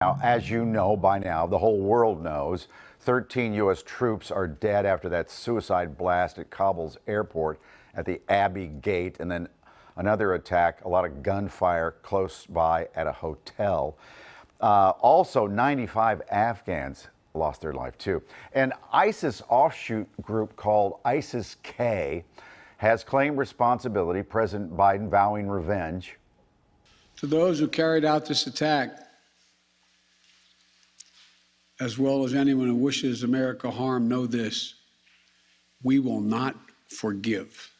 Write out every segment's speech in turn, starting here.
Now, as you know by now, the whole world knows, 13 U.S. troops are dead after that suicide blast at Kabul's airport at the Abbey Gate, and then another attack, a lot of gunfire close by at a hotel. Also, 95 Afghans lost their life too. An ISIS offshoot group called ISIS-K has claimed responsibility, President Biden vowing revenge. To those who carried out this attack, as well as anyone who wishes America harm, know this: we will not forgive.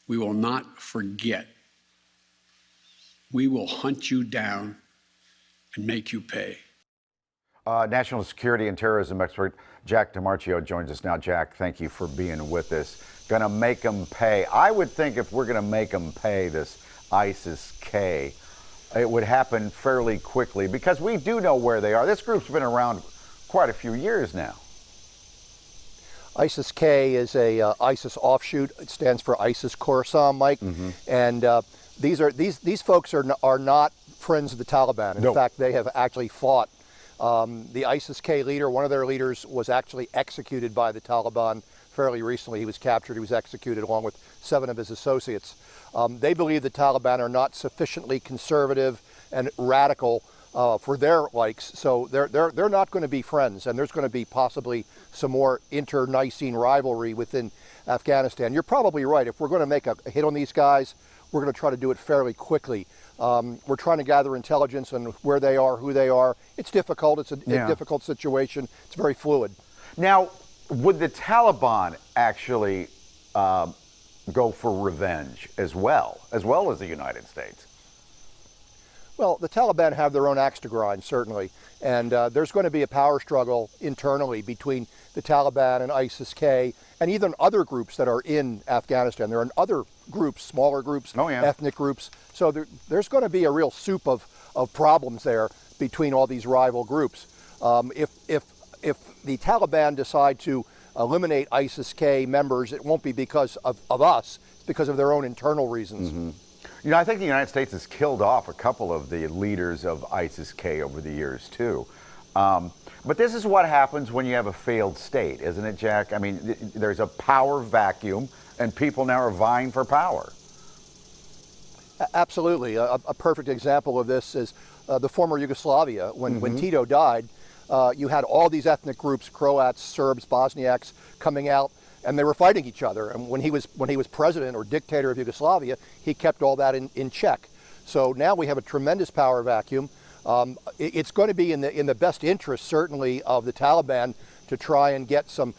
We will not forget. We will hunt you down and make you pay. National security and terrorism expert Jack Tomarchio joins us now. Jack, thank you for being with us. Gonna make them pay. I would think if we're gonna make them pay, this ISIS-K, it would happen fairly quickly because we do know where they are. This group's been around quite a few years now. ISIS-K is a ISIS offshoot. It stands for ISIS Khorasan, Mike. Mm-hmm. And these folks are not friends of the Taliban. In fact, they have actually fought. The ISIS-K leader, one of their leaders, was actually executed by the Taliban fairly recently. He was captured, he was executed along with 7 of his associates. They believe the Taliban are not sufficiently conservative and radical for their likes, so they're not going to be friends, and there's going to be possibly some more internecine rivalry within Afghanistan. You're probably right. If we're going to make a hit on these guys, we're going to try to do it fairly quickly. We're trying to gather intelligence on where they are, who they are. It's difficult. It's a difficult situation. It's very fluid. Now, would the Taliban actually go for revenge as well as the United States? Well, the Taliban have their own axe to grind, certainly, and there's going to be a power struggle internally between the Taliban and ISIS-K and even other groups that are in Afghanistan. There are other groups, smaller groups, ethnic groups, so there's going to be a real soup of problems there between all these rival groups. If the Taliban decide to eliminate ISIS-K members, it won't be because of us, it's because of their own internal reasons. Mm-hmm. You know, I think the United States has killed off a couple of the leaders of ISIS-K over the years, too. But this is what happens when you have a failed state, isn't it, Jack? I mean, there's a power vacuum, and people now are vying for power. Absolutely. A perfect example of this is the former Yugoslavia. When Tito died, you had all these ethnic groups, Croats, Serbs, Bosniaks, coming out, and they were fighting each other. And when he was president or dictator of Yugoslavia, he kept all that in check. So now we have a tremendous power vacuum. It's going to be in the best interest, certainly, of the Taliban to try and get some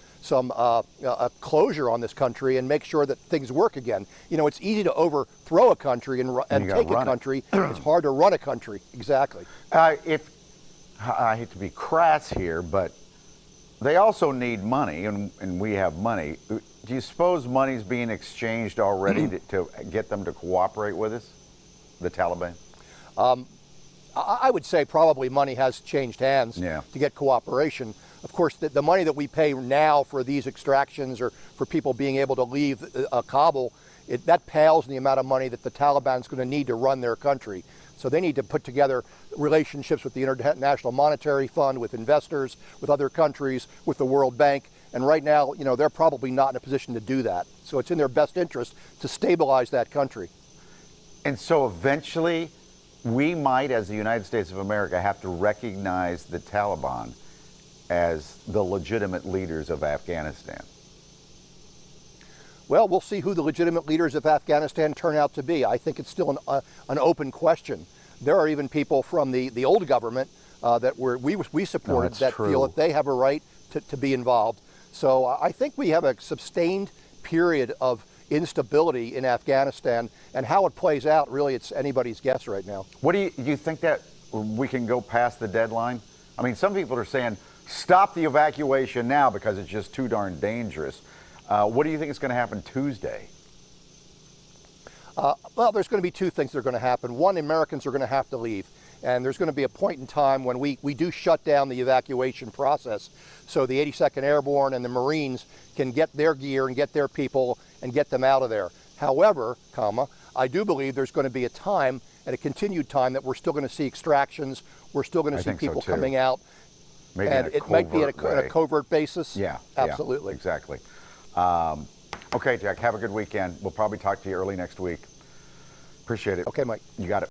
closure on this country and make sure that things work again. You know, it's easy to overthrow a country and take a country. It's hard to run a country. Exactly. I hate to be crass here, but they also need money, and we have money. Do you suppose money's being exchanged already to get them to cooperate with us, the Taliban? I would say probably money has changed hands to get cooperation. Of course, the money that we pay now for these extractions or for people being able to leave Kabul, that pales in the amount of money that the Taliban's going to need to run their country. So they need to put together relationships with the International Monetary Fund, with investors, with other countries, with the World Bank. And right now, you know, they're probably not in a position to do that. So it's in their best interest to stabilize that country. And so eventually, we might, as the United States of America, have to recognize the Taliban as the legitimate leaders of Afghanistan. Well, we'll see who the legitimate leaders of Afghanistan turn out to be. I think it's still an open question. There are even people from the old government that we supported that feel that they have a right to be involved. So I think we have a sustained period of instability in Afghanistan, and how it plays out, really, it's anybody's guess right now. What do you think that we can go past the deadline? I mean, some people are saying, stop the evacuation now because it's just too darn dangerous. What do you think is going to happen Tuesday? Well, there's going to be 2 things that are going to happen. One, Americans are going to have to leave. And there's going to be a point in time when we do shut down the evacuation process so the 82nd Airborne and the Marines can get their gear and get their people and get them out of there. However, I do believe there's going to be a time, and a continued time, that we're still going to see extractions we're still going I to see think so, people too. coming out. Maybe And in a it might be in covert a covert basis. Yeah, absolutely. Yeah, exactly. Okay, Jack, have a good weekend. We'll probably talk to you early next week. Appreciate it. Okay, Mike. You got it.